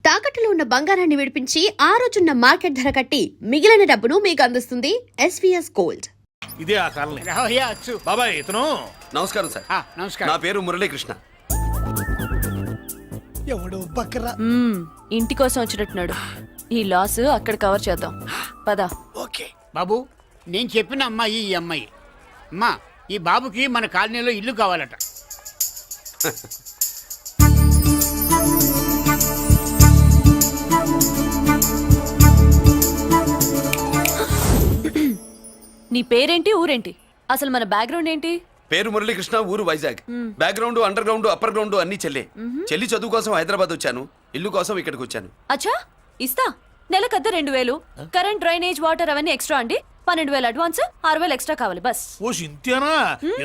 తాకట్టులో ఉన్న బంగారాన్ని విడిపించి ఆ రోజున్న మార్కెట్ ధర కట్టి మిగిలిన డబ్బును మీకు అందిస్తుంది ఎస్వీఎస్ గోల్డ్. ఇదే ఆ కాలనీ. బాబాయ్ ఇతను. నమస్కారం సార్. నమస్కారం. నా పేరు మురళీకృష్ణ. ఎవడు బకరా ఇంటి కోసం వచ్చినట్టున్నాడు. ఈ లాస్ అక్కడ కవర్ చేద్దాం పద. ఓకే బాబు, నేను చెప్పిన అమ్మాయి ఈ అమ్మాయి. అమ్మా, ఈ బాబుకి మన కాలనీలో ఇల్లు కావాలట. నీ పేరేంటి, ఊరేంటి, అసలు మన బ్యాక్గ్రౌండ్ ఏంటి? పేరు మురళీకృష్ణ, ఊరు Vizag. Background, under ground, upper ground అన్ని చెల్లి. చెల్లి చదువు కోసం హైదరాబాద్ వచ్చాను, ఇల్లు కోసం ఇక్కడికి వచ్చాను. అచ్చా, ఇస్తా. నెలకద్ద 2000, కరెంట్, డ్రైనేజ్, వాటర్ అవన్నీ ఎక్స్ట్రా అండి. 12,000 అడ్వాన్స్, 6,000 ఎక్స్ట్రా కావాలి బస్. ఓ సింతేనా?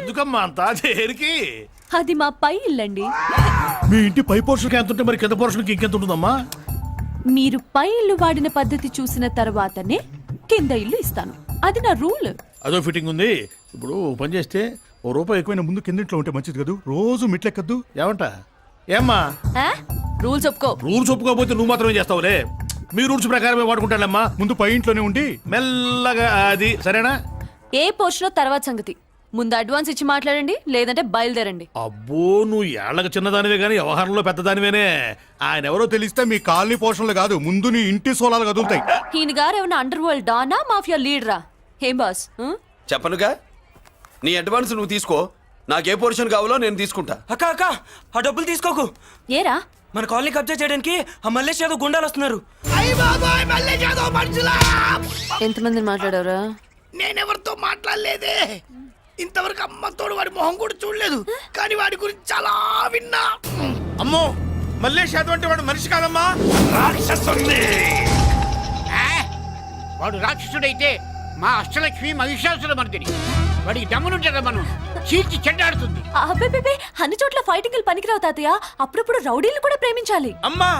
ఎందుకమ్మా అంతా దేనికి? అది మా పై ఇల్లండి. మీ ఇంటి పై పోర్షన్కి ఎంత ఉంటే మరి కింద పోర్షన్కి ఇంకెంత ఉంటుందమ్మా? మీరు పై ఇల్లు వాడిన పద్ధతి చూసిన తర్వాతనే కింద ఇల్లు ఇస్తాను. అది నా రూల్. అదో ఫిట్టింగ్ ఉంది. ఇప్పుడు పని చేస్తే ఓ రూపాయి ఎక్కువైనా ముందు కిందింట్లో ఉంటే మంచిది కదా, రోజు మిట్లెక్కద్దు. ఏమంటా? ఏమ్మా రూల్స్ ఒప్పుకో. రూల్స్ ఒప్పుకోకపోతే నువ్వు మాత్రమే చేస్తావులే. మీ రూల్స్ ప్రకారమే వాడుకుంటానమ్మా. ముందు పై ఇంట్లోనే ఉండి మెల్లగా, అది సరేనా? ఏ పోర్షన్ తర్వాత సంగతి. ముందు అడ్వాన్స్ ఇచ్చి మాట్లాడండి, లేదంటే బయలుదేరండి. అబ్బో, నువ్వు ఏళ్ళకి చిన్నదానివే కానీ వ్యవహారంలో పెద్దదానివేనే. ఆయన ఎవరో తెలిస్తే మీ కాలనీ పోషణలు కాదు, ముందు నీ ఇంటి సోలాలు కదులుతాయి. ఈయన గారు ఏమన్నా అండర్ వరల్డ్ డానా, మాఫియా లీడరా? ఏం బాస్? చెప్పనుగా, నీ అడ్వాన్స్ నువ్వు తీసుకో. నాకు ఏ పోర్షన్ కావాలో నేను తీసుకుంటా. అక్క అక్క, ఆ డబ్బులు తీసుకోకు. ఏరా? మన కాలనీ కబ్జా చేయడానికి ఆ మల్లేష్ యాదవ్ గుండాలు వస్తున్నారు. ఎంతమందిని మాట్లాడారా? నేనెవరితో మాట్లాడలేదే. ఇంతవరకు అమ్మతోడు వాడి మొహం కూడా చూడలేదు, కానీ వాడి గురించి చాలా విన్నా. అమ్మో, మల్లేష్ యాదవ్ అంటే వాడు మనిషి కాదమ్మా, రాక్షసుని. వాడు రాక్షసుడైతే మా అష్టలక్ష్మి మహిషాసుల మర్దిని. వాడికి దమ్మునుంటారా మనం చీల్చి చెడ్డాడుతుంది. అబ్బే, అన్ని చోట్ల ఫైటింగ్ పనికిరావు తాతయ్య. అప్పుడప్పుడు రౌడీలు కూడా ప్రేమించాలి. అమ్మా,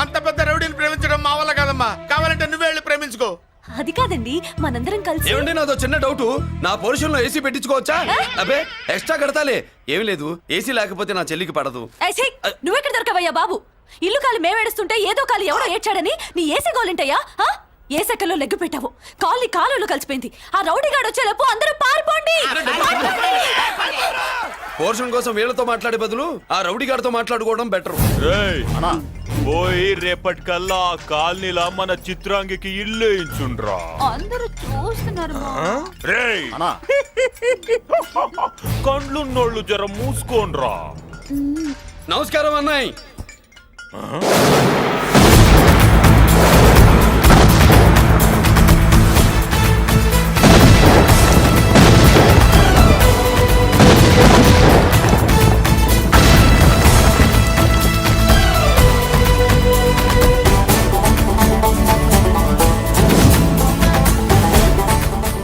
అంత పెద్ద రౌడీని ప్రేమించడం మా వల్ల కాదమ్మా. కావాలంటే నువ్వే వెళ్ళి ప్రేమించుకో. అది కాదండి, మనందరం కలిసి. ఏమండి, నాదో చిన్న డౌట్. నా పోర్షన్ లో ఏసీ పెట్టించుకోవచ్చా? అబ్బే, ఎక్స్ట్రా కడతాలే. ఏమి లేదు, ఏసీ లేకపోతే నా చెల్లికి పడదు. నువ్వెక్కడ దొరకవయ్యా బాబు? ఇల్లు కాలి మేమేడుస్తుంటే ఏదో కాలి ఎవడో ఏడ్చాడని నీ ఏసీ గోలింటయ్యా? ఏ సెకల్లో లెగ్గు పెట్టావు, కాలి కాలులో కలిసిపోయింది. ఆ రౌడీ గాడు వచ్చేలోపు అందరూ పారిపోండి. పోర్షన్ కోసం వీళ్ళతో మాట్లాడే బదులు ఆ రౌడీ గారితో మాట్లాడుకోవడం బెటర్. పోయి రేపటికల్లా ఆ కాలనీలా మన చిత్రాంగికి ఇల్లు ఇచ్చుండ్రా. అందరూ చూస్తున్నారు. కండ్లున్నోళ్ళు జర మూసుకోండ్రా. నమస్కారం అన్నాయ్.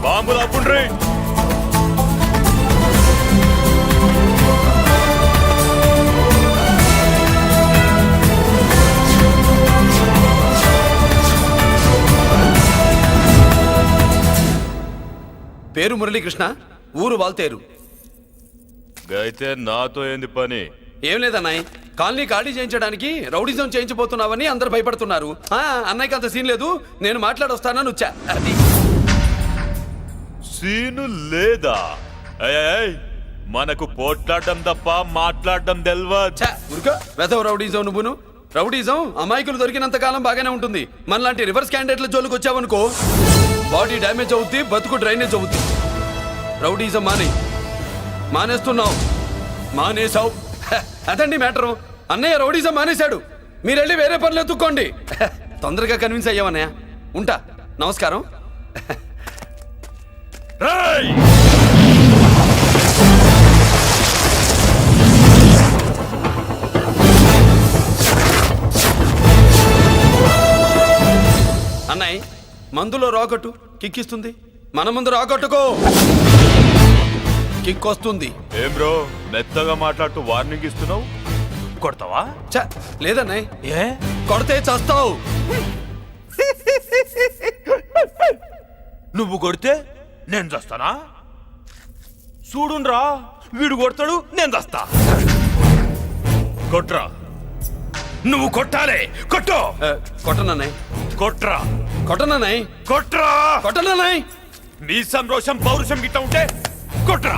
బాంబులు అప్పుండ్రీ. పేరు మురళీకృష్ణ, ఊరు వాల్తేరు. అయితే నాతో ఏంది పని? ఏం లేదన్నాయ్, కాలనీ ఖాళీ చేయించడానికి రౌడిజం చేయించబోతున్నావని అందరు భయపడుతున్నారు. అన్నయ్యకి అంత సీన్ లేదు, నేను మాట్లాడొస్తానని వచ్చా. అది సీను లేదా? మనకు పోట్లాడడం తప్ప మాట్లాడడం తెల్వా. ఉరుకో, వెధవ రౌడిజం. నువ్వును రౌడిజం అమాయకులు దొరికినంత కాలం బాగానే ఉంటుంది. మనలాంటి రివర్స్ క్యాండిడేట్ల జోలికి వచ్చావనుకో, బాడీ డ్యామేజ్ అవుద్ది, బతుకు డ్రైనేజ్ అవుద్ది. రౌడీజం మానేస్తున్నావు, మానేసావు. అదండి మ్యాటరు. అన్నయ్య రౌడీజం మానేశాడు, మీరెళ్ళి వేరే పనులు ఎత్తుక్కోండి. తొందరగా కన్విన్స్ అయ్యావన్నయ్య. ఉంటా, నమస్కారం. అన్నయ్య, మందులో రాకట్టు కిక్కిస్తుంది, మన ముందు రాకట్టుకో, కిక్ వస్తుంది. ఏం బ్రో, మెత్తగా మాట్లాడుతూ వార్నింగ్ ఇస్తున్నావు? కొడతావా? లేదన్నయ్య. ఏ కొడితే చస్తావు. నువ్వు కొడితే నేను చస్తానా? చూడుండ్రా, వీడు కొడతాడు, నేను చస్తా. కొట్రా. నువ్వు కొట్టాలి. కొట్టు. కొట్టనన్నాయ్. కొట్రా. కొట్టనన్నాయ్. కొట్రా. కొట్టనన్నాయ్. నీ సంతోషం పౌరుషం గిట్ట ఉంటే కొట్రా.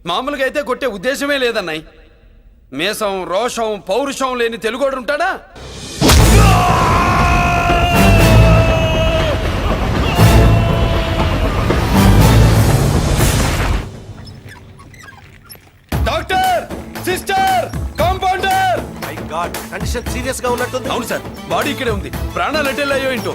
మామూలుగా అయితే కొట్టే ఉద్దేశమే లేదన్నాయ్. మేషం రోషం పౌరుషం లేని తెలుగోడు ఉంటాడా? Doctor, sister, compounder. My God, condition serious గా ఉన్నట్టుంది. అవును సార్, బాడీ ఇక్కడే ఉంది. ప్రాణాలు ఎట్టెళ్ళాయో ఏంటో.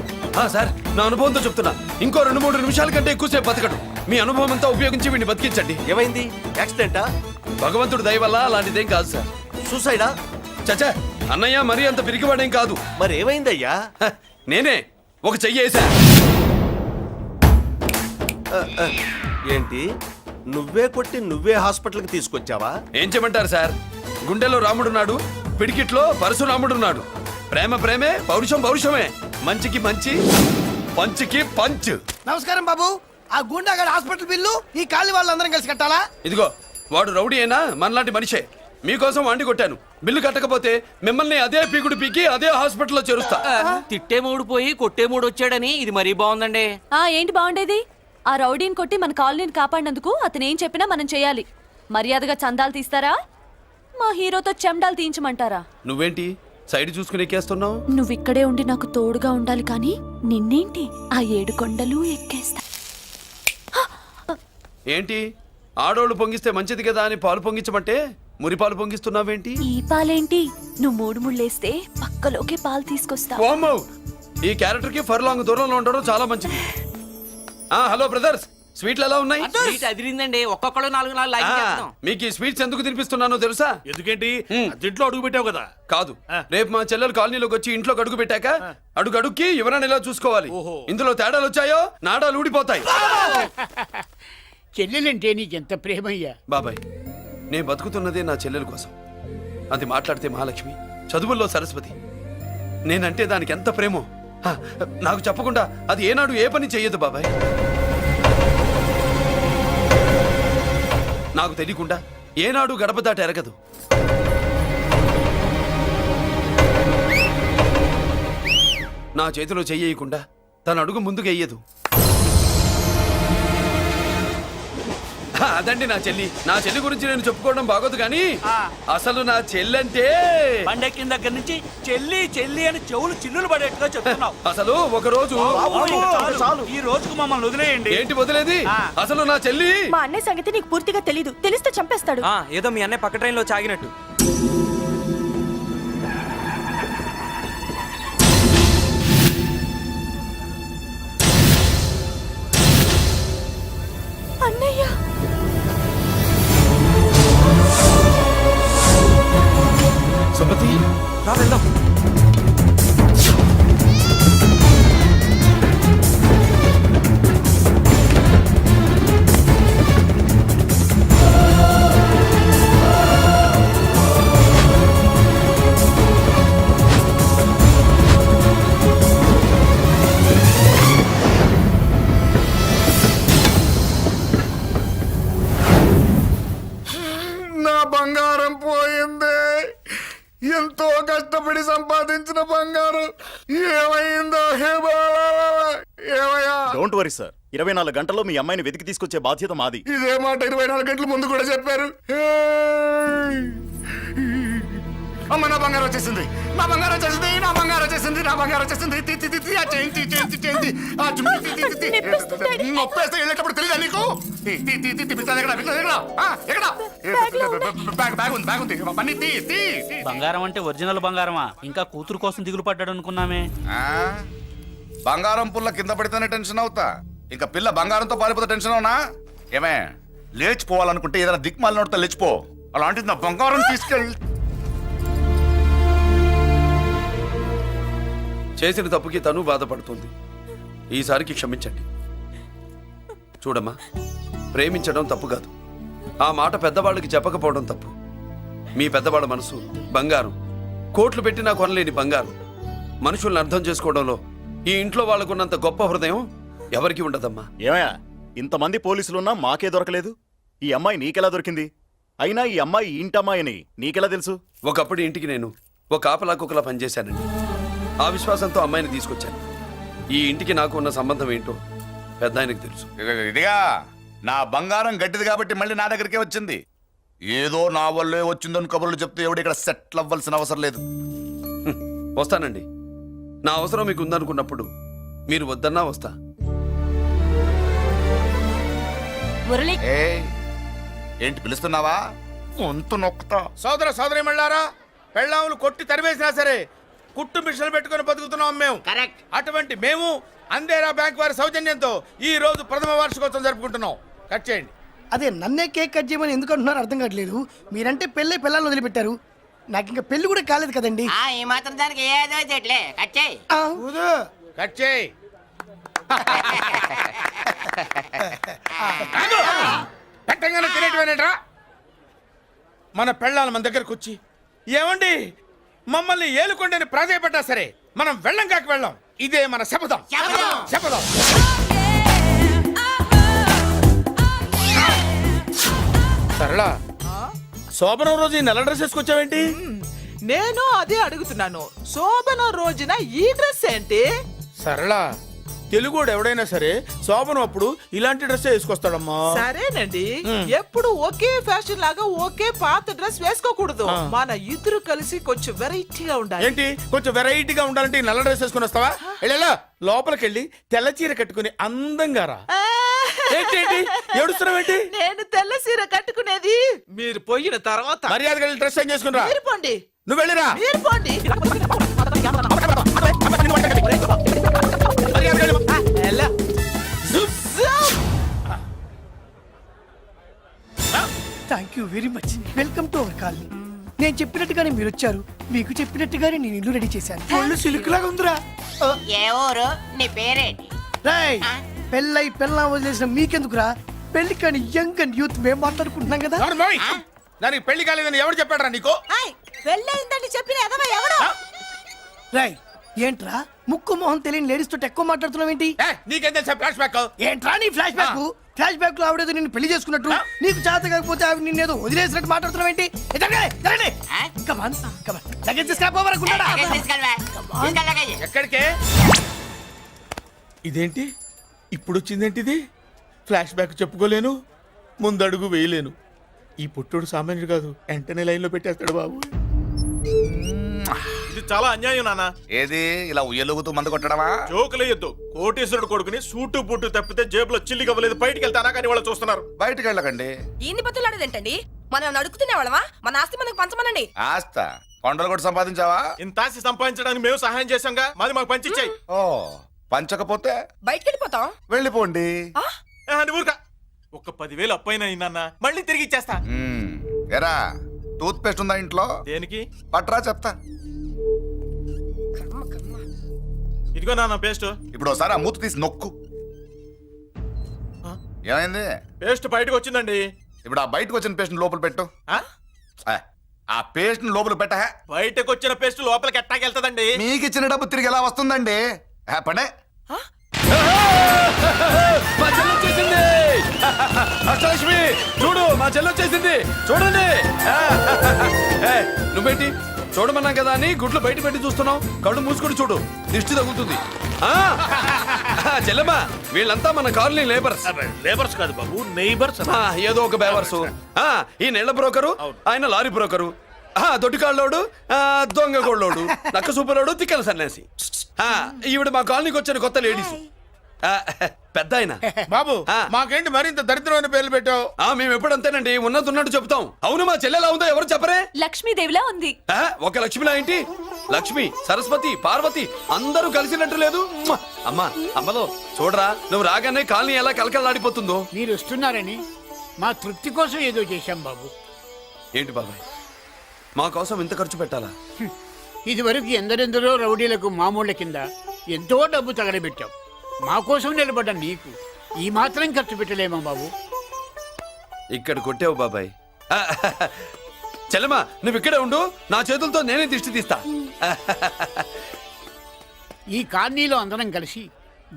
సార్, నా అనుభవంతో చెప్తున్నా, ఇంకో 2-3 నిమిషాల కంటే ఎక్కువసేపు బతకడు. మీ అనుభవం అంతా ఉపయోగించి వీడిని బతికించండి. ఏమైంది? యాక్సిడెంటా? భగవంతుడు దయ వల్ల అలాంటిదేం కాదు సార్. సూసైడా? చచ్చా, అన్నయ్య మరీ అంత పిరికివాడేం కాదు. మరి ఏమైందయ్యా? నేనే ఒక చెయ్యేసా. ఏంటి, నువ్వే కొట్టి నువ్వే హాస్పిటల్కి తీసుకొచ్చావా? ఏం చేయమంటారు సార్, గుండెలో రాముడున్నాడు, పిడికిట్లో పరశురాముడున్నాడు. ప్రేమ ప్రేమే, పౌరుషం పౌరుషమే. మంచికి మంచి, పంచికి పంచ్. నమస్కారం బాబు. ఆ గుండాగడ్ హాస్పిటల్ బిల్లు ఈ కాలి వాళ్ళందరం కలిసి కట్టాలా? ఇదిగో, వాడు రౌడీ అయినా మనలాంటి మనిషే. మీకోసం వండి కొట్టాను. బిల్లు కట్టకపోతే మిమ్మల్ని అదే పీకుడు పీకి అదే హాస్పిటల్లో చేరుస్తా. తిట్టే మూడు పోయి కొట్టే మూడు వచ్చాడని ఇది మరీ బాగుందండి. ఏంటి బాగుండేది? ఆ రౌడీని కొట్టి మన కాలనీని కాపాడినందుకు అతను ఏం చెప్పినా మనం చేయాలి. మర్యాదగా చందాలు తీస్తారా, మా హీరోతో చెండాలు తీయించమంటారా? నువ్వేంటి సైడ్ చూసుకుని ఎక్కేస్తున్నావు? నువ్విక్కడే ఉండి నాకు తోడుగా ఉండాలి కానీ నిన్నేంటి ఆ 7 కొండలు ఎక్కేస్తా. ఏంటి, ఆడోళ్ళు పొంగిస్తే మంచిది కదా అని పాలు పొంగించమంటే మురిపాలు పొంగిస్తున్నావేంటి? ఈ పాలేంటి, నువ్వు 3 ముళ్ళేస్తే పక్కలోకే పాలు తీసుకొస్తా. ఓమ్మో, ఈ క్యారెక్టర్ కి ఫర్లాంగ్ దూరంలో ఉండడం చాలా మంచిది. హలో బ్రదర్స్, స్వీట్లు ఎలా ఉన్నాయి? సీట్ అదిరిందండి, ఒక్కొక్కడు 4 లైక్ చేద్దాం. మీకు ఈ స్వీట్స్ ఎందుకు తినిపిస్తున్నానో తెలుసా? ఎందుకేంటి? దీంట్లో అడుగు పెట్టావు కదా. కాదు, రేపు మా చెల్లెలు కాలనీలోకి వచ్చి ఇంట్లో అడుగు పెట్టాక అడుగుకి ఎవరైనా ఇలా చూసుకోవాలి. ఇందులో తేడాలు వచ్చాయో నాడాలు ఊడిపోతాయి. చెల్లెలంటే నీకెంత ప్రేమయ్యా. బాబాయ్, నేను బతుకుతున్నదే నా చెల్లెల కోసం. అది మాట్లాడితే మహాలక్ష్మి, చదువుల్లో సరస్వతి. నేనంటే దానికి ఎంత ప్రేమో నాకు చెప్పకుండా అది ఏనాడు ఏ పని చెయ్యదు బాబాయ్. నాకు తెలియకుండా ఏనాడు గడప దాట ఎరగదు. నా చేతిలో చెయ్యకుండా తన అడుగు ముందుకు వెయ్యదు. అదండి నా చెల్లి. నా చెల్లి గురించి నేను చెప్పుకోవడం బాగోదు కానీ అసలు నా చెల్లంటే పండెక్కిన దగ్గర నుంచి చెల్లి చెల్లి అని చెవులు చిల్లులు పడేట్టుగా చెప్తున్నావు. అసలు ఒక రోజు ఈ రోజుకు మమ్మల్ని వదిలేయండి. ఏంటి వదిలేది? అసలు నా చెల్లి. మా అన్నయ్య సంగతి నీకు పూర్తిగా తెలీదు. తెలిస్తే చంపేస్తాడు. ఏదో మీ అన్నయ్య పక్క ట్రైన్ లో చాగినట్టు. అన్నయ్య, సుమతి, రా వెళ్దాం. నా బంగారం పోయింది. ఎంతో కష్టపడి సంపాదించిన బంగారం ఏమైందో హే బాబా, ఏమయ్యా? డోంట్ వరీ సార్, 24 గంటల్లో మీ అమ్మాయిని వెతికి తీసుకొచ్చే బాధ్యత మాది. ఇదే మాట 24 గంటల ముందు కూడా చెప్పారు. అమ్మ, నా బంగారం వచ్చేసింది, నా బంగారం వచ్చేసింది, నా బంగారం వచ్చేసింది, నా బంగారం వచ్చేసింది. ఆ చేయించి చేయించి చేయించి ఆ జుమ్మి నొప్పేస్తే వెళ్ళేటప్పుడు తెలియదా నీకు? బ్యాగ్ ఉంది, పని తీ తీ. బంగారం అంటే ఒరిజినల్ బంగారమా? ఇంకా కూతురు కోసం దిగులు పడ్డాడు అనుకున్నామే. బంగారం పుల్ల కింద పడితేనే టెన్షన్ అవుతా, ఇంకా పిల్ల బంగారంతో పారిపోతే టెన్షన్ అవునా? ఏమే, లేచిపోవాలనుకుంటే ఏదైనా దిక్మాలిన నోడితే లేచిపో. అలాంటిది నా బంగారం తీసుకెళ్ళి. చేసిన తప్పుకి తను బాధపడుతుంది. ఈసారికి క్షమించండి. చూడమ్మా, ప్రేమించడం తప్పు కాదు, ఆ మాట పెద్దవాళ్ళకి చెప్పకపోవడం తప్పు. మీ పెద్దవాళ్ళ మనసు బంగారం, కోట్లు పెట్టినా కొనలేని బంగారం. మనుషుల్ని అర్థం చేసుకోవడంలో ఈ ఇంట్లో వాళ్ళకున్నంత గొప్ప హృదయం ఎవరికి ఉండదమ్మా. ఏమయ్యా, ఇంతమంది పోలీసులున్నా మాకే దొరకలేదు, ఈ అమ్మాయి నీకెలా దొరికింది? అయినా ఈ అమ్మాయి ఇంటమ్మాయి అని నీకెలా తెలుసు? ఒకప్పుడు ఇంటికి నేను ఒక ఆపలా కుక్కలా పనిచేశానండి. ఆ విశ్వాసంతో అమ్మాయిని తీసుకొచ్చాను. ఈ ఇంటికి నాకు ఉన్న సంబంధం ఏంటో పెద్ద ఆయనకు తెలుసు. ఇదిగా నా బంగారం గట్టిది కాబట్టి మళ్ళీ నా దగ్గరికే వచ్చింది. ఏదో నా వల్లే వచ్చిందని కబుర్లు చెప్తే ఎవడు ఇక్కడ సెటిల్ అవ్వాల్సిన అవసరం లేదు. వస్తానండి. నా అవసరం మీకు ఉందనుకున్నప్పుడు మీరు వద్దన్నా వస్తా. మురళి ఏయ్, ఏంటి పిలుస్తున్నావా? గొంతు నొక్కుతా. సోదర సోదరి మళ్ళారా, పెళ్ళాములు కొట్టి తరివేసినా సరే కుట్టు మిషన్లు పెట్టుకుని బతుకుతున్నాం మేము. కరెక్ట్. అటువంటి మేము అందేరా బ్యాంక్ వారి సౌజన్యంతో ఈ రోజు ప్రథమ వార్షికోత్సవం జరుపుకుంటున్నాం. కట్ చేయండి. అదే నన్నే కేక్ కట్ చేయమని ఎందుకు అంటున్నారో అర్థం కావట్లేదు. మీరంటే పెళ్ళై పిల్లల్ని వదిలిపెట్టారు, నాకు ఇంకా పెళ్లి కూడా కాలేదు కదండి. ఈ మాత్రం దానికి ఏదో చెట్లే కచ్చాయి. కట్ చేయి. పెట్టంగానే తినేటివేనేట్రా? మన పెళ్ళాలు మన దగ్గరకు వచ్చి ఏమండి మమ్మల్ని ఏలుకొండని ప్రాధాయపడ్డా సరే మనం వెళ్ళం కాక వెళ్ళం. ఇదే మన శపథం. శపథం. సరళా, శోభనం రోజు ఈ నల్ల డ్రెస్ వేసుకొచ్చావేంటి? నేను అదే అడుగుతున్నాను. శోభన రోజున ఈ డ్రెస్ ఏంటి? సరళా, తెలుగుడు ఎవడైనా సరే శోభనం అప్పుడు ఇలాంటి డ్రెస్ వేసుకొస్తాడమ్మా. సరేనండి, ఎప్పుడు ఒకే ఫ్యాషన్ లాగా ఒకే పాత డ్రెస్ వేసుకోకూడదు. మన ఇద్దరు కలిసి కొంచెం వెరైటీగా ఉండాలి. ఏంటి కొంచెం వెరైటీగా ఉండాలంటే ఈ నల్ల డ్రెస్ వేసుకుని వస్తావా? వెళ్ళా లోపలికి వెళ్ళి తెల్ల చీర కట్టుకుని అందంగా రా. ఏంటి ఏడుస్తున్నావేంటి? నేను తెల్ల సీర కట్టుకునేది మీరు పోయిన తర్వాత. మర్యాదగా వెళ్ళి డ్రెస్ చేంజ్ చేసుకుని రా. మీరు పోండి. నువ్వు వెళ్ళిరా. మీరు పోండి. ఎలా? Thank you very much. Welcome to our colony. నేను చెప్పినట్టుగానే మీరు వచ్చారు, మీకు చెప్పినట్టుగానే నేను ఇల్లు రెడీ చేశాను. ఒళ్ళు సిల్క్ లాగా ఉందిరా. ఏ ఊరు? నీ పేరేంటి? రాయ్, పెళ్ళై పెళ్ళా వదిలేసిన మీకెందుకురా? పెళ్లి కాని యంగ్ అండ్ యూత్ మేము మాట్లాడుకుంటున్నాం కదా. దానికి పెళ్లి కాలేదని ఎవరు చెప్పాడరా నీకు? పెళ్ళయిందని చెప్పిన ఎదవ ఎవడు? రాయ్, ఏంట్రా ముక్కు మొహం తెలియని లేడీస్ తోటి ఎక్కువ మాట్లాడుతున్నావు ఏంటి? నీకేం తెలుసా ఫ్లాష్ బ్యాక్? ఏంట్రా నీ ఫ్లాష్ బ్యాక్? ఫ్లాష్ బ్యాక్ లో ఆవిడేదో నిన్ను పెళ్లి చేసుకున్నట్టు, నీకు చేత కాకపోతే ఆవిడ నిన్నేదో వదిలేసినట్టు మాట్లాడుతున్నావు ఏంటి? ఎక్కడికే? ఇదేంటి ఇప్పుడు వచ్చిందేంటి? ఇది ఫ్లాష్ బ్యాక్ చెప్పుకోలేను, ముందడుగు వేయలేను. ఈ పుట్టుడు సామాన్యుడు కాదు, వెంటనే లైన్ లో పెట్టేస్తాడు బాబు. ఇది చాలా అన్యాయం నాన్న. ఏది ఇలా ఉయ్యలుగుతూ మందు కొట్టడమా? జోకులేయొద్దు. కోటేశ్వరుడు కొడుకుని సూటు బుట్టు తప్పితే జేబులో చిల్లి కవ్వలేదు, బయటికి వెళ్తానా కానీ వాళ్ళు చూస్తున్నారు. బయటికి వెళ్ళకండి. ఈయన్ని బతులాడేదేంటండి? మనం నడుకుతున్న వాళ్ళమా? మన ఆస్తి మనకు పంచమనండి. ఆస్త కొండలు కూడా సంపాదించావా? ఇంత ఆస్తి సంపాదించడానికి మేము సహాయం చేశాంగా, మాది మాకు పంచిచ్చాయి. ఓ, పంచకపోతే బయటికి వెళ్ళిపోతాం. వెళ్ళిపోండి. ఊరుకా. ఒక 10,000 అప్పైన అయిందన్న, మళ్ళీ తిరిగి ఇచ్చేస్తా. ఎరా, టూత్ పేస్ట్ ఉందా ఇంట్లో? దేనికి? పట్రా చెప్తా. ఇదిగో నాన్న పేస్ట్. ఇప్పుడు ఒకసారి ఆ మూత తీసి నొక్కు. ఏమైంది? పేస్ట్ బయటకు వచ్చిందండి. ఇప్పుడు ఆ బయటకు వచ్చిన పేస్ట్ లోపల పెట్టు. ఆ పేస్ట్ లోపల పెట్ట. బయటకు వచ్చిన పేస్ట్ లోపలికి ఎట్టాకెళ్తదండి? మీకు ఇచ్చిన డబ్బు తిరిగి ఎలా వస్తుందండి? పడే. మా చెల్లి వచ్చేసింది. అష్టలక్ష్మి చూడు, మా చెల్లి వచ్చేసింది. చూడండి. నువ్వేంటి చూడమన్నాం కదా అని గుడ్లు బయట పెట్టి చూస్తున్నావు? కళ్ళు మూసుకొని చూడు, దిష్టి తగులుతుంది. చెల్లెమ్మా, వీళ్ళంతా మన కాలనీ లేబర్స్. లేబర్స్ కాదు బాబు, నైబర్స్. ఏదో ఒక బేవర్సు. ఈ నెల బ్రోకరు, ఆయన లారీ బ్రోకరు, దొడ్డికాళ్ళోడు, దొంగ గోళ్ళోడు, నక్క సూపరోడు, తిక్కల సన్యాసి. ఈవిడ మా కాలనీకి వచ్చిన కొత్త లేడీస్. పెద్ద ఆయన. బాబు, మాకేంటి మరింత దరిద్రమైన పేర్లు పెట్టావు? మేము ఎప్పుడంతేనండి, ఉన్నది ఉన్నట్టు చెప్తాం. అవును, మా చెల్లెలా ఉందో ఎవరు చెప్పరే? లక్ష్మీదేవిలా ఉంది. ఒక లక్ష్మిలా ఏంటి? లక్ష్మి, సరస్వతి, పార్వతి అందరూ కలిసినట్టు లేదు. అమ్మా, అమ్మలో చూడరా, నువ్వు రాగానే కాలనీ ఎలా కలకలాడిపోతుందో. మీరు వస్తున్నారని మా తృప్తి కోసం ఏదో చేశాం బాబు. ఏంటి బాబాయ్, మా కోసం ఇంత ఖర్చు పెట్టాలా? ఇది వరకు ఎందరెందరో రౌడీలకు మామూళ్ళ కింద ఎంతో డబ్బు తగలబెట్టాం. మా కోసం నిలబడ్డ నీకు ఈ మాత్రం ఖర్చు పెట్టలేమా బాబు? ఇక్కడ కొట్టావు బాబాయ్. చెల్లెమ్మా, నువ్వు ఇక్కడే ఉండు, నా చేతులతో నేనే దిష్టి తీస్తా. ఈ కాలనీలో అందరం కలిసి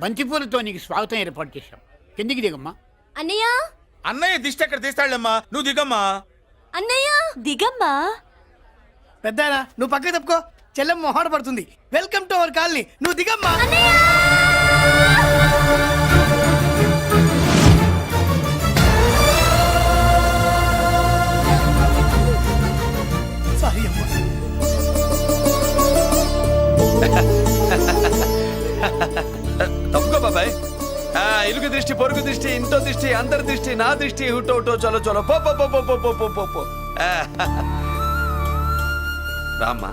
బంతిపూలతో నీకు స్వాగతం ఏర్పాటు చేశాం. కిందికి దిగమ్మా. అన్నయ్య, అన్నయ్య దిష్టి ఎక్కడ తీస్తాడమ్మా, నువ్వు దిగమ్మా. అన్నయ్య దిగమ్మా. పెద్దారా నువ్వు పక్కకి తప్పుకో, చెల్లెమ్మ మొహాట పడుతుంది. వెల్కమ్ టు అవర్ కాలనీ, నువ్వు దిగమ్మా. సారీ అమ్మా. తప్పుకో బాబాయ్. ఇలుగు దృష్టి, పొరుగు దృష్టి, ఇంటో దృష్టి, అందరి దృష్టి, నా దృష్టి, హుటో హుటో చలో చలో పో పో పో పో పో పో పో పో పో. రామ్మా.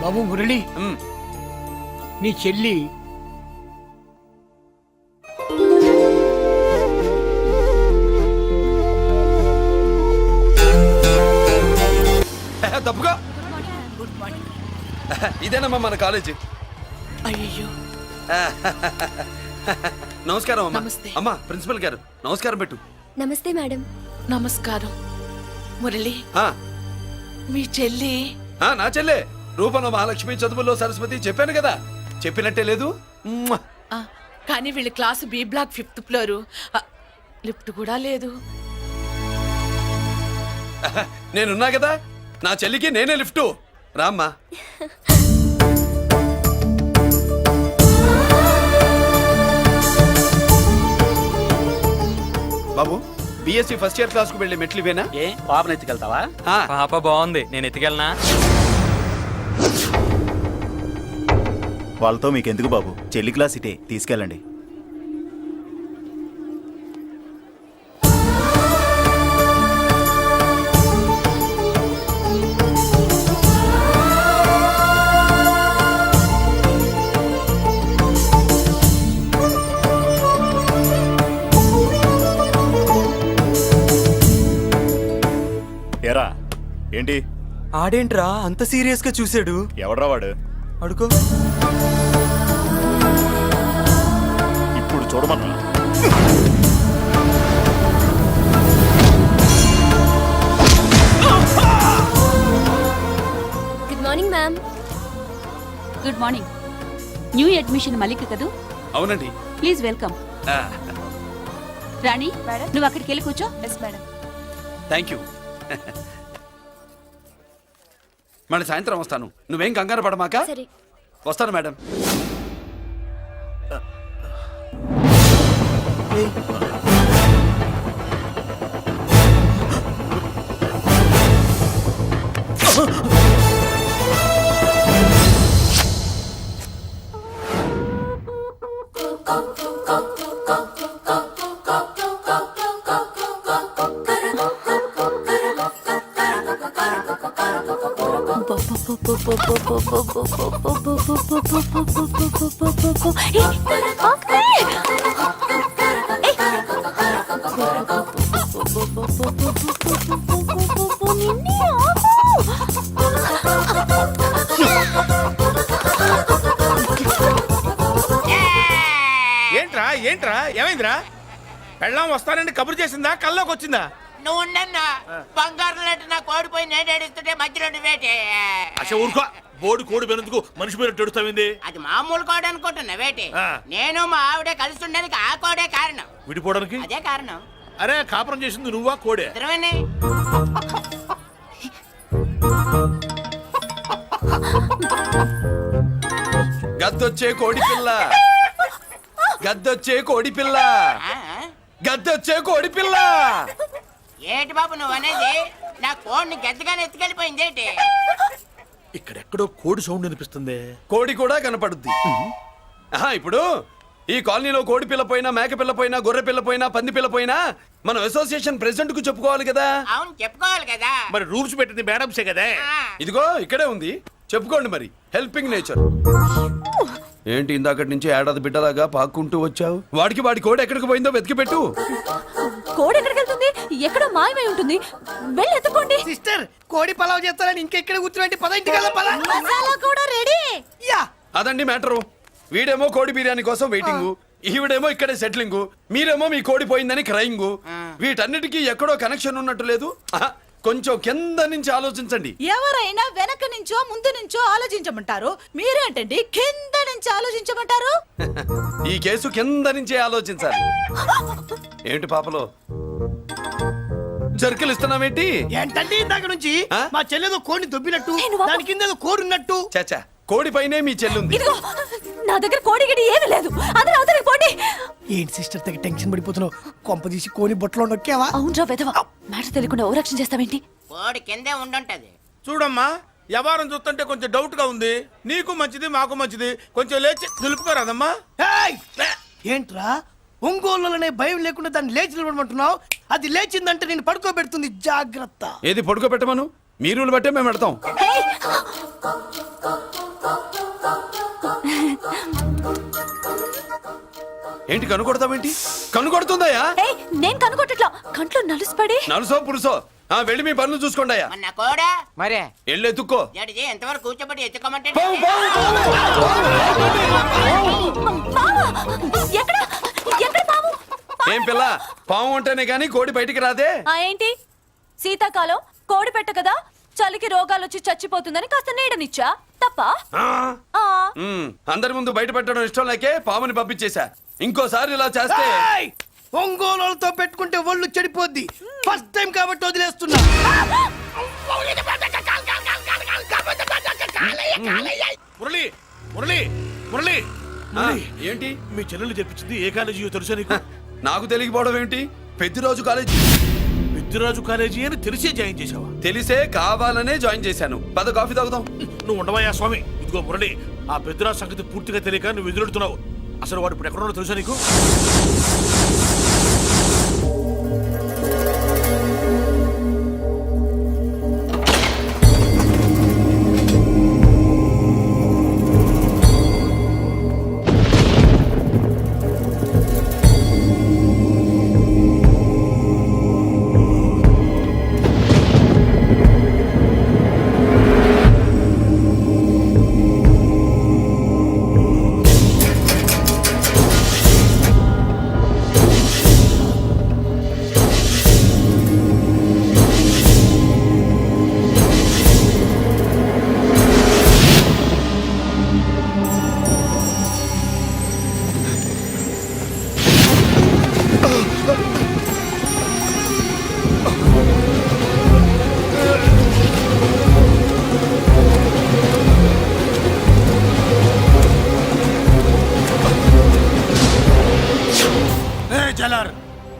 బాబు మురళి, నీ చెల్లి తప్పుకో. ఇదేనమ్మా మన కాలేజీ. అయ్యో నమస్కారం అమ్మా. నమస్తే. అమ్మా ప్రిన్సిపల్ గారు నమస్కారం పెట్టు. నమస్తే మేడం. నమస్కారం. మురళి, ఆ, మీ చెల్లి నా చెల్లె రూపంలో మహాలక్ష్మి, చదువుల్లో సరస్వతి. చెప్పాను కదా, చెప్పినట్టే లేదు. మ్మ్. ఆ, కానీ వీళ్ళ class B block 5th floor. Lift కూడా లేదు. నేనున్నా కదా, నా చెల్లికి నేనే లిఫ్ట్. రామ్మా. బాబు, బిఎస్సి ఫస్ట్ ఇయర్ క్లాస్ కు వెళ్ళి మెట్లు ఇవేనా? ఏ పాపను ఎత్తుకెళ్తావా? ఆ. పాప బాగుంది, నేను ఎత్తుకెళ్ళనా? వాళ్ళతో మీకు ఎందుకు బాబు, చెల్లి క్లాస్ ఇటే తీసుకెళ్ళండి. ఎరా ఏంటి? ఆడేంట్రా అంత సీరియస్ గా చూసాడు? ఎవడ్రా వాడు? అడుకో. ఇప్పుడు చూడమన్నా. Good morning ma'am. Good morning. New admission Mallika కదూ? అవునండి. Please welcome. ఆ, రాణి, నువ్వు అక్కడికి వెళ్ళి కూర్చో. Yes madam. Thank you. మళ్ళీ సాయంత్రం వస్తాను, నువ్వేం కంగారు పడమాక. సరే. వస్తాను మేడం. ఏంట్రా ఏంట్రా ఏమైందిరా? పెళ్ళాం వస్తానండి కబురు చేసిందా, కల్లోకి వచ్చిందా? నువ్వు ఉండన్నా బంగారు లాంటి నా కోడిపోయి నేను ఏడుస్తుంటే మధ్యలో నువ్వేటే. అసలు ఊరుకో, బోర్డు కోడి పెనందుకు మనిషి మీద ఎడుస్తావింది. అది మామూలు కోడి అనుకుంటున్నా వేటి. ఆ. నేను మా ఆవిడే కలిసి ఉండడానికి ఆ కోడే కారణం. విడిపోవడానికి? అదే కారణం. అరే కాపురం చేసింది నువ్వా కోడే? ఇద్దరమేనే. గద్దొచ్చే కోడి పిల్ల, గద్దొచ్చే కోడి పిల్ల, ఆ? గద్దొచ్చే కోడి పిల్ల. ఏటి బాబు నువ్వు అనేది? నా కోడిని గద్దగానే ఎత్తుకెళ్ళిపోయింది ఏంటి? ఇక్కడెక్కడో కోడి సౌండ్ అనిపిస్తుంది. కోడి కూడా కనపడుద్ది. ఆహా, ఇప్పుడు ఈ కాలనీలో కోడి పిల్ల పోయినా, మేక పిల్ల పోయినా, గొర్రె పిల్ల పోయినా, పంది పిల్ల పోయినా మనం అసోసియేషన్ ప్రెసిడెంట్ కు చెప్పుకోవాలి కదా. అవును చెప్పుకోవాలి కదా. మరి రూల్స్ పెట్టింది మేడంసే కదా. ఆ. ఇదిగో ఇక్కడే ఉంది, చెప్పుకోండి మరి. Helping nature. ఏంటి ఇందాకటి నుంచి ఏడాది బిడ్డలాగా పాక్కుంటూ వచ్చావు? వాడికి వాడి కోడి ఎక్కడికి పోయిందో వెతికి పెట్టు. కోడి ఎక్కడికి వెళ్తుంది? ఎక్కడో మాయమై ఉంటుంది. వెళ్ళి ఎత్తుకోండి. సిస్టర్, కోడి పలావ్ చేస్తారని ఇంకెక్కడ కూర్చోండి. పద ఇంటికి వెళ్దాం, పద. మసాలా కూడా రెడీ. యా. అదండి మ్యాటరు. వీడేమో కోడి బిర్యానీ కోసం వెయిటింగ్, ఈవిడేమో ఇక్కడే సెటిలింగ్, మీరేమో మీ కోడి పోయిందని క్రయింగ్. వీటన్నిటికీ ఎక్కడో కనెక్షన్ ఉన్నట్టు లేదు. ఆహా, కొంచెం కింద నుంచి ఆలోచించండి. ఎవరైనా వెనక నుంచో ముందు నుంచో ఆలోచించమంటారు, మీరేంటండి కింద నుంచి ఆలోచించమంటారు? ఈ కేసు కింద నుంచే ఆలోచించాలి. ఏంటి పాపలో జర్కలు ఇస్తున్నావేంటి? ఏంటంటే ఇందాక నుంచి ఆ? మా చెల్లెదో కోడిని దొబ్బినట్టు నేను బాబు- దాని కింద ఏదో కోడున్నట్టు. చాచా కోడి పైనే మీ చెల్లుంది. ఇదిగో నా దగ్గర కోడిగిడి ఏమీ లేదు. అందరూ అవతలికి పోండి. ఏంటి సిస్టర్ దగ్గర టెన్షన్ పడిపోతున్నావు? కొంప తీసి కోని బొట్టలో నొక్కావా? అవునరా వెధవ, మాట తెలియకుండా ఓ రక్షణ చేస్తావేంటి? కోడి కిందే ఉండుంటది. చూడమ్మా, వ్యవహారం చూస్తుంటే కొంచెం డౌట్ గా ఉంది. నీకు మంచిది, మాకు మంచిది. కొంచెం లేచి నిలుపుకోరాదమ్మా. ఏయ్! ఏంట్రా ఒంగోలులోనే భయం లేకుండా దాన్ని లేచి నిలబడమంటున్నావు? అది లేచిందంటే నేను పడుకోబెడుతుంది, జాగ్రత్త. ఏది పడుకోబెట్టమను, మీ రూల్ బట్టే మేము పెడతాం. హేయ్! ఏంటి కనుకొడతావేంటి? కనుకొడుతుందయ్యా? ఏయ్, నేను కనుగొట్టట్లా, కంట్లో నలుసుపడి. నలుసో పురుసో వెళ్ళి మీ పనులు చూసుకోండి అయ్యా. మన కోడా మరే వెళ్ళి ఎత్తుక్కో. జడిజి ఎంతవరకు కూర్చోబెట్టి ఎత్తుకోమంటే పావు, పావు, పావా! ఎక్కడ ఎక్కడ పాము? ఏం పిల్ల, పాము అంటేనే గాని కోడి బయటికి రాదే. ఏంటి శీతాకాలం కోడి పెట్ట కదా, చలికి రోగాలు వచ్చి చచ్చిపోతుందని కాస్త నీడనిచ్చా, తప్ప? అందరి ముందు బయట పెట్టడం ఇష్టం లేకే పాముని పంపించేశా. ఇంకోసారి ఇలా చేస్తే ఏయ్! ఒంగోలులతో పెట్టుకుంటే ఒళ్ళు చెడిపోద్ది. ఫస్ట్ టైం కాబట్టి వదిలేస్తున్నా. మురళి మురళి మురళి ఏంటి మీ చెల్లెలు చెప్పించింది ఏ కాలేజీ తెలుసా నీకు? నాకు తెలియకపోవడం ఏంటి? పెద్దిరాజు కాలేజీ. పెద్దిరాజు కాలేజీ అని తెలిసే జాయిన్ చేసావా? తెలిసే కావాలనే జాయిన్ చేశాను. పద కాఫీ తాగుదాం. నువ్వు ఉండవయ్యా స్వామి. ఇదిగో మురళి, ఆ పెద్దిరాజు సంగతి పూర్తిగా తెలియక నువ్వు ఎదురెడుతున్నావు. అసలు వాడు ఇప్పుడు ఎక్కడున్నాడో తెలుసా నీకు?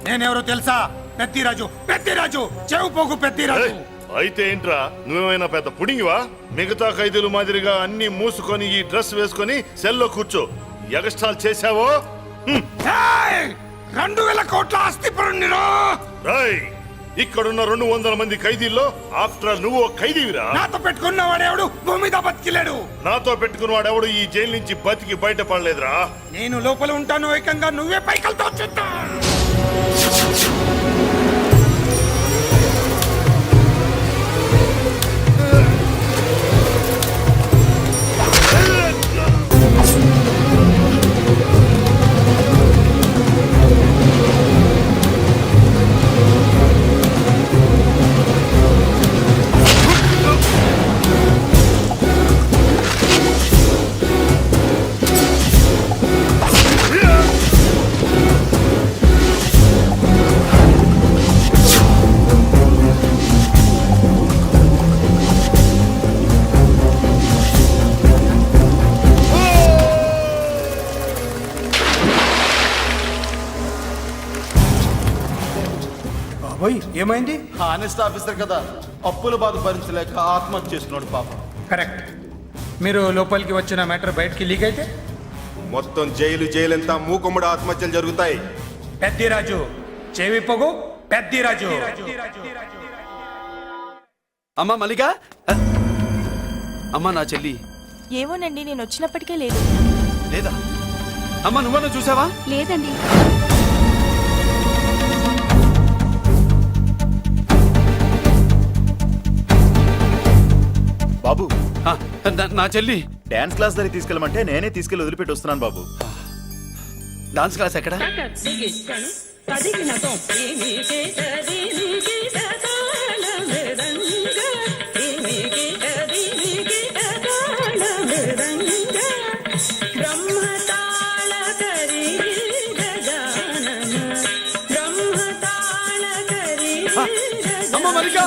నేనెవరో తెలుసా? పెద్దిరాజు, పెద్దిరాజు, చెవు పోగు పెద్దిరాజు. అయితే ఏంట్రా, నువ్వేమైనా పెద్ద పుడింగివా? మిగతా ఖైదీలు మాదిరిగా అన్ని మూసుకొని ఈ డ్రెస్ వేసుకొని సెల్లో కూర్చో. ఎగస్ట్రాల్ చేశావో 2000 కోట్ల ఆస్తి పరుణ్ణిరో. ఇక్కడున్న 200 మంది ఖైదీల్లో ఆఫ్టర్ ఆల్ నువ్వు ఖైదీవిరా. నాతో పెట్టుకున్న వాడెవడు భూమి మీద బతికిలేడు. నాతో పెట్టుకున్న వాడెవడు ఈ జైలు నుంచి బతికి బయటపడలేదురా. నేను లోపల ఉంటాను, ఏకంగా నువ్వే పైకలతో చూస్తా. ఏమైంది? హానెస్ట్ ఆఫీసర్ కదా, అప్పుల బాధ భరించలేక ఆత్మహత్య చేస్తున్నాడు పాపం. కరెక్ట్. మీరు లోపలికి వచ్చిన మ్యాటర్ బయటికి లీక్ అయితే మొత్తం జైలు అంతా మూకుమ్మడి ఆత్మహత్యలు జరుగుతాయి. పెద్దిరాజు, చెవి పొగు పెద్దిరాజు. అమ్మా మల్లిక, అమ్మా నా చెల్లి ఏమోనండి, నేను వచ్చినప్పటికే లేదు. లేదా? అమ్మా నువ్వన్నా చూసావా? లేదండి. బాబు, నా చెల్లి డాన్స్ క్లాస్ దగ్గర తీసుకెళ్ళమంటే నేనే తీసుకెళ్ళి వదిలిపెట్టి వస్తున్నాను బాబు. డాన్స్ క్లాస్ ఎక్కడ? అమ్మ మరిగా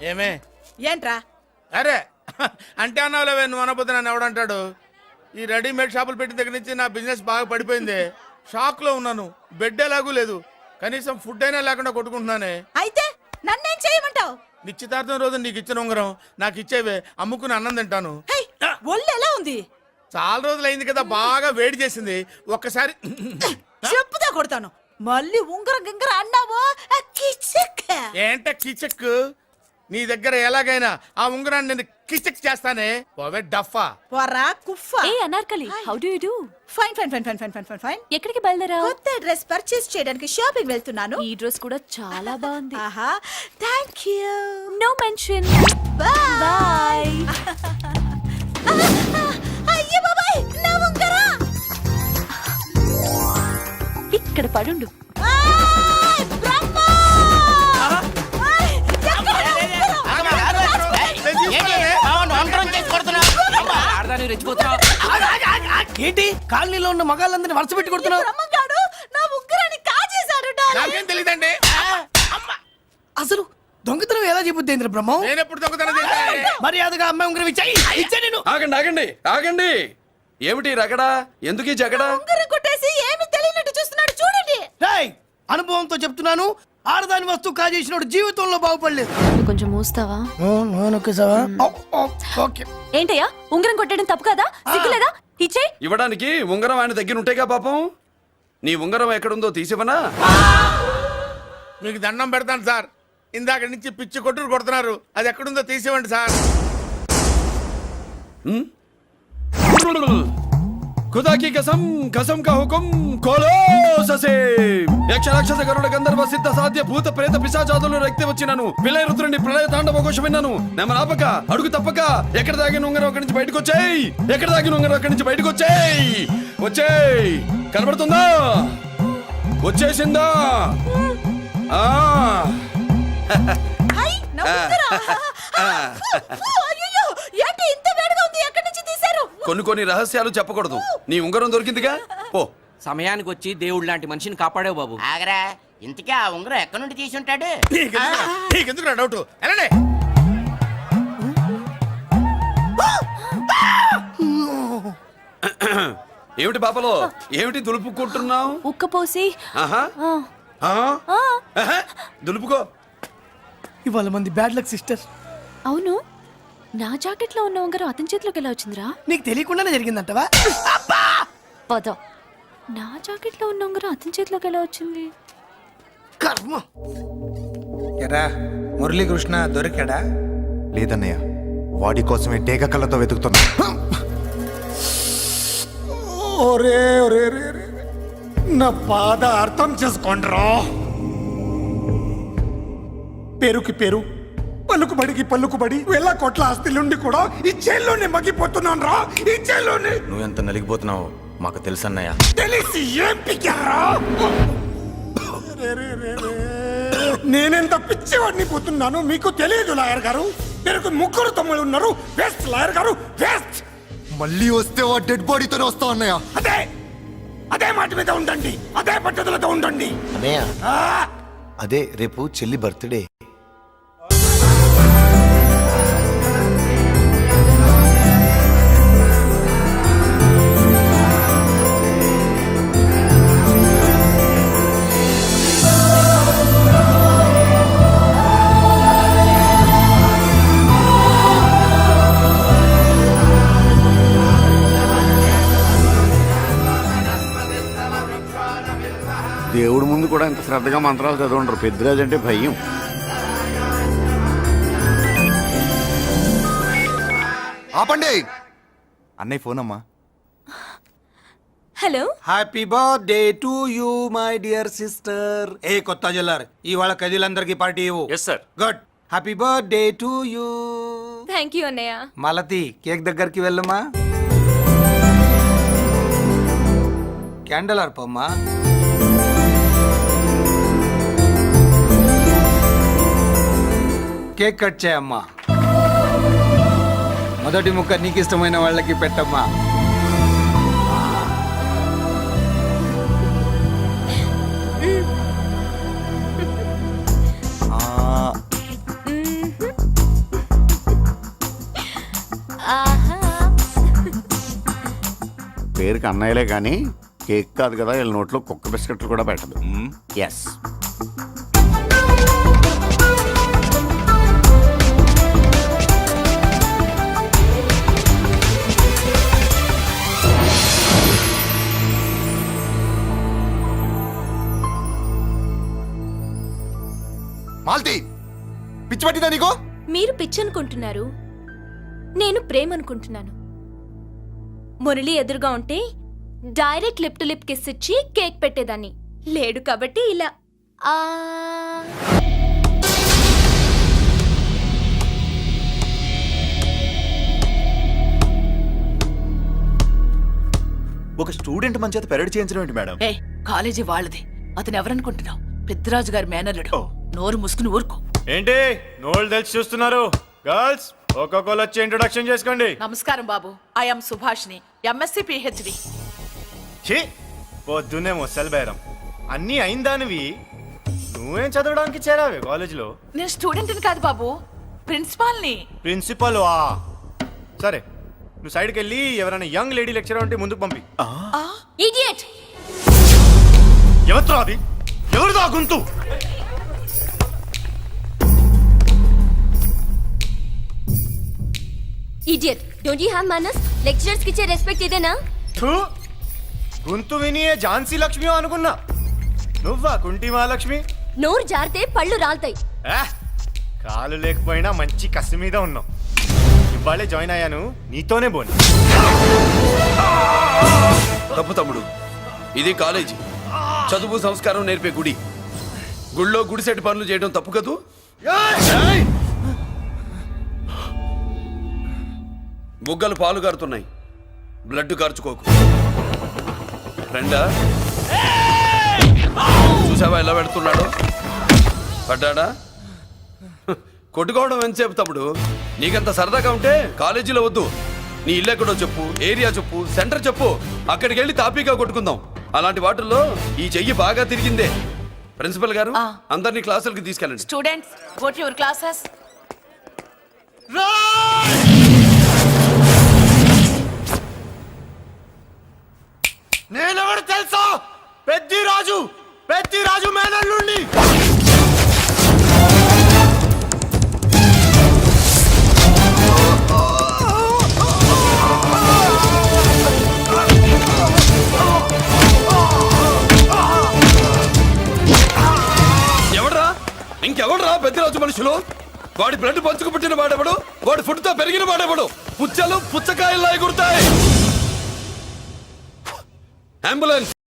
ఏమే ఏంట్రా అరే అంటే అన్నావులేవే, నువ్వు అనబోతే నన్ను ఎవడంటాడు. ఈ రెడీమేడ్ షాపులు పెట్టిన దగ్గర నుంచి నా బిజినెస్ బాగా పడిపోయింది. షాక్ లో ఉన్నాను. బెడ్ ఎలాగూ లేదు, కనీసం ఫుడ్ అయినా లేకుండా కొట్టుకుంటున్నానే. అయితే నన్నేం చేయమంటావు? నిశ్చితార్థం రోజు నీకు ఇచ్చిన ఉంగరం నాకు ఇచ్చేవే, అమ్ముకుని అన్నం తింటాను. ఒళ్ళు ఎలా ఉంది? చాలా రోజులు అయింది కదా, బాగా వేడి చేసింది. ఒక్కసారి చెప్పుదా కొడతాను. మళ్ళీ ఉంగరం గింగర అన్నావో ఏంట కిచక్. నీ దగ్గర ఎలాగైనా ఆ ఉంగరాన్ని నేను కిచక్ చేస్తానే. పోవే డఫా. పోరా కుఫ్ఫా. ఏ Anarkali, how do you do? Fine fine fine fine fine fine fine fine. ఎక్కడికి బయలుదేరావు? కొత్త డ్రెస్ పర్చేస్ చేయడానికి షాపింగ్ వెళ్తున్నాను. ఈ డ్రెస్ కూడా చాలా బాగుంది. ఆహా, థాంక్యూ. No mention. బై. అయ్యో బాబాయ్, నా ఉంగరం ఇక్కడ పడుండు. ఏంటి కాలనీలో ఉన్న మగాళ్ళందరినీ వరుస పెట్టి కొడుతున్నావు? బ్రహ్మంగాడు నా ఉంగరాన్ని కాజేశాడు. నాకేం తెలియదండి. అసలు దొంగతనం ఎలా చెబుద్ది బ్రహ్మం? నేను ఎప్పుడు దొంగతనం చేశాను? మర్యాదగా అమ్మాయి ఉంగరం ఇచ్చా నేను. ఆగండి ఆగండి ఆగండి. ఏమిటి రగడా? ఎందుకు ఈ జగడా? ఉంగరం కొట్టేసి ఏమీ తెలియనట్టు చూస్తున్నాడు, చూడండి. రేయ్, అనుభవంతో చెప్తున్నాను, ఆడదాని వస్తువు కాజేసినోడు జీవితంలో బాగుపడలేదు. కొంచెం మూస్తావా? ఓకే. ఏంటయ్యా, ఉంగరం కొట్టడం తప్పు కదా? సిగ్గులేదా? ఇచ్చే. ఇవ్వడానికి ఉంగరం ఆయన దగ్గర ఉంటేగా పాపం. నీ ఉంగరం ఎక్కడుందో తీసివనా? మీకు దండం పెడతాను సార్, ఇందాక నుంచి పిచ్చి కొట్టుడు కొడుతున్నారు. అది ఎక్కడుందో తీసివ్వండి సార్. खुदा की कसम कसम का हुकुम खोलो ससे యక్ష రాక్షస గరుడ గంధర్వ సిద్ధ సాధ్య భూత ప్రేత పిశాచాదులు రక్తి వచ్చినాను విలయ రుద్రుని ప్రళయ తాండవ ఘోషం విన్నాను. నెమలాపక అడుగు తప్పక ఎక్కడ దాగిన ఉంగరం అక్కడి నుంచి బయటకు వచ్చేయ్. ఎక్కడ దాగిన ఉంగరం అక్కడి నుంచి బయటకు వచ్చేయ్. వచ్చేయ్. కనబడుతుందా? వచ్చేసిందా? ఆ హై, నా ఉంగరం. అయ్యో, ఏంటి ఇంత వేడిగా ఉంది? ఎక్కడి నుంచి తీశారు? కొన్ని రహస్యాలు చెప్పకూడదు. నీ ఉంగరం దొరికిందిగా, పో. సమయానికి వచ్చి దేవుడు లాంటి మనిషిని కాపాడావు బాబు. ఆగరా, ఇంతకీ ఆ ఉంగరం ఎక్కడి నుండి తీసి ఉంటాడు? నీకెందుకు డౌట్? వెళ్ళండి. ఏమిటి పాపలో, ఏమిటి దులుపుకుంటున్నావు? ఉక్కపోసి. దులుపుకో. ఇవాళ మంది బ్యాడ్ లక్ సిస్టర్. అవును, నా జాకెట్ లో ఉన్న ఉంగరం అతని చేతిలోకి ఎలా వచ్చిందిరా? నీకు తెలియకుండానే జరిగిందంటవా? పద. నా జాకెట్ లో ఉన్న ఉంగరం అతని చేతిలోకి ఎలా వచ్చింది? కర్మ. ఎరా మురళీకృష్ణ దొరికాడా? లేదన్నయ్య, వాడి కోసమే డేగ కళ్ళతో వెతుకుతున్నా. ఒరే ఒరే రే రే, నా బాధ అర్థం చేసుకోండిరా. పేరుకి పేరు, పలుకుబడికి పలుకుబడి వేల కోట్ల ఆస్తిలుండి కూడా ఈ జైల్లోనే మగ్గిపోతున్నాను రా. ఈ జైల్లోనే. నువ్వెంత నలిగిపోతున్నావు మాకు తెలుసన్నయ్య. తెలిసి ఏం పిక్కారా? నేనెంత పిచ్చివాడిని పోతున్నాను మీకు తెలియదు లాయర్ గారు. మీరు ముగ్గురు తమ్ముళ్ళు ఉన్నారు. వేస్ట్ లాయర్ గారు, వేస్ట్. మళ్ళీ వస్తే ఆ డెడ్ బాడీతోనే వస్తావు అన్నయ్య. అదే అదే మాట మీద ఉండండి, అదే పట్టుదలతో ఉండండి. అన్నయ్య, అదే రేపు చెల్లి బర్త్డే. దేవుడి ముందు కూడా ఇంత శ్రద్ధగా మంత్రాలు చదవంటారు. పెద్దరాజు అంటే భయం. ఆపండి. అన్నయ్య ఫోన్ అమ్మా. Hello. Happy birthday to you my dear sister. ఏ కొత్త జిల్లార్, ఇవాళ కదిలందరికీ పార్టీ ఇవ్వు. Yes sir. Good. Happy birthday to you. Thank you అన్నయ్య. మలతి, కేక్ దగ్గరికి వెళ్ళమ్మా. క్యాండల్ అర్పమ్మా. కేక్ కట్ చేయమ్మా. మొదటి ముక్క నీకు ఇష్టమైన వాళ్ళకి పెట్టమ్మా. పేరుకి అన్నయ్యలే కానీ కేక్ కాదు కదా, వీళ్ళ నోట్లో కుక్క బిస్కెట్లు కూడా పెట్టదు. ఎస్. మాల్తి పిచ్చి పట్టిందా నీకు? మీరు పిచ్చి అనుకుంటున్నారు, నేను ప్రేమ అనుకుంటున్నాను. మురళి ఎదురుగా ఉంటే direct lip to lip kiss ఇచ్చి కేక్ పెట్టేదాన్ని. లేడు కాబట్టి ఇలా ఒక స్టూడెంట్ మన చేత పెరడ్ చేయించడం ఏంటి మేడం? ఏ కాలేజీ వాళ్ళది, అతను ఎవరనుకుంటున్నావు? పెద్దరాజు గారి మేనల్లుడు. నోరు ముసుకుని ఊరుకో. ఏంటి నోళ్ళు తెలిసి చూస్తున్నారు? గర్ల్స్ ఒక్కొక్కరు వచ్చి ఇంట్రొడక్షన్ చేసుకోండి. నమస్కారం బాబు, ఐఎమ్ సుభాష్ని, ఎంఎస్సి పిహెచ్డి. పొద్దున్నే ముసలి బేరం అన్నీ అయిందానివి, నువ్వేం చదవడానికి చేరావే కాలేజీలో? నేను స్టూడెంట్ని కాదు బాబు, ప్రిన్సిపాల్ని. ప్రిన్సిపల్ వా? సరే, నువ్వు సైడ్కి వెళ్ళి ఎవరైనా యంగ్ లేడీ లెక్చరర్ ఉంటే ముందుకు పంపి. ఇడియట్! ఎవరితో అది? ఎవరిదో గుంతు? ఇడియట్! డోంట్ యు హావ్ మనస్? లెక్చరర్స్ కి ఇచ్చే రెస్పెక్ట్ ఇదేనా? గుంతు విని ఝాన్సీ లక్ష్మి అనుకున్నా, నువ్వా కుంటి మహాలక్ష్మి? నోరు జారితే పళ్ళు రాల్తాయి. కాలు లేకపోయినా మంచి కసి మీద ఉన్నావు. ఇవాళే జాయిన్ అయ్యాను, నీతోనే బోని. తప్పు తమ్ముడు, ఇది కాలేజీ, చదువు సంస్కారం నేర్పే గుడి. గుళ్ళో గుడిసెట్టి పనులు చేయడం తప్పు కదూ? బుగ్గలు పాలు కారుతున్నాయి, బ్లడ్ కార్చుకోకు. ఫ్రెండా, చూసావా ఎలా పెడుతున్నాడో? పడ్డాడా? కొట్టుకోవడం ఎంతసేపు తమ్ముడు? నీకంత సరదాగా ఉంటే కాలేజీలో వద్దు. నీ ఇల్లు ఎక్కడో చెప్పు, ఏరియా చెప్పు, సెంటర్ చెప్పు, అక్కడికి వెళ్ళి తాపీగా కొట్టుకుందాం. అలాంటి వాటిల్లో ఈ చెయ్యి బాగా తిరిగిందే. ప్రిన్సిపల్ గారు, అందరినీ క్లాసులకి తీసుకెళ్ళండి. Students, go to your classes. నేనెవరు తెలుసా? పెద్దిరాజు, పెద్దిరాజు మేనల్లుండి. ఎవడ్రా? ఇంకెవడ్రా పెద్దిరాజు మనుషులు? వాడి బ్లడ్ పంచుకు పుట్టిన వాడెవడు? వాడి ఫుడ్ తో పెరిగిన వాడెవడు? పుచ్చలు పుచ్చకాయల్లా ఎగురుతాయి. అంబులెన్స్!